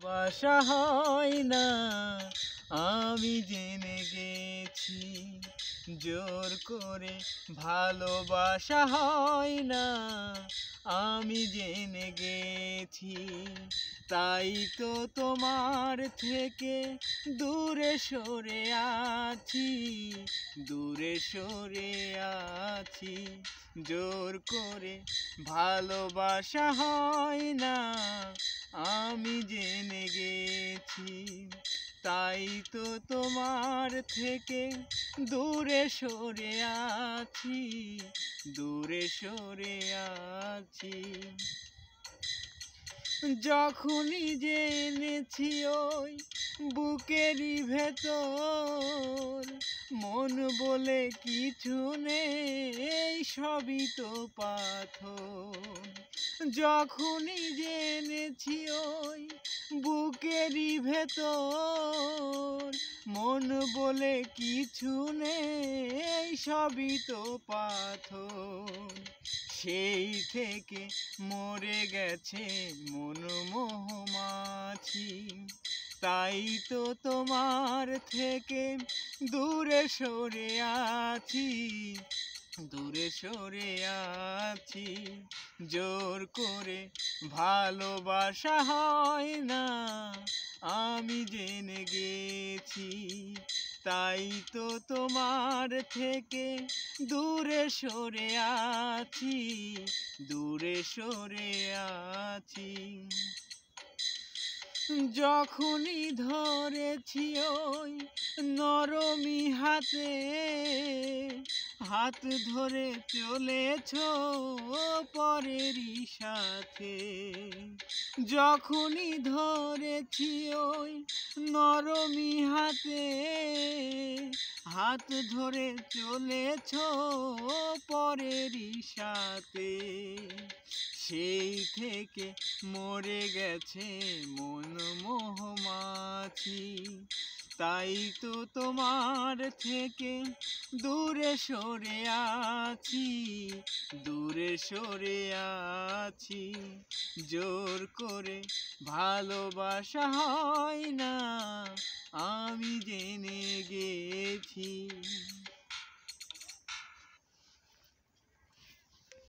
বাসা হয় না আমি জেনে গেছি, জোর করে ভালোবাসা হয় না আমি জেনে গেছি। তাই তো তোমার থেকে দূরে সরে আছি, দূরে সরে আছি। জোর করে ভালোবাসা হয় না আমি জেনে গেছি। তাই তো তোমার থেকে দূরে সরে আছি, দূরে সরে আছি। যখনই জেনেছি ওই বুকেরই ভেতর মন বলে কিছু নেই, সবই তো পাথর। যখনই জেনেছি ওই বুকেরই ভেতর মন বলে কিছু নেই, সবই তো পাথর। সেই থেকে মরে গেছে মন মৌমাছি। তাই তো তোমার থেকে দূরে সরে আছি, দূরে সরে আছি। জোর করে ভালোবাসা হয় না আমি জেনে গেছি। তাই তো তোমার থেকে দূরে সরে আছি, দূরে সরে আছি। যখনই ধরেছি ওই নরমি হাতে, হাত ধরে চলেছ পরেরই সাথে। যখনই ধরেছি ওই নরমি হাতে, হাত ধরে চলেছ পরেরই সাথে। সেই থেকে মরে গেছে মন মৌমাছি। তাই তো তোমার থেকে দূরে সরে আছি, দূরে সরে আছি। জোর করে ভালোবাসা হয় না আমি জেনে গেছি।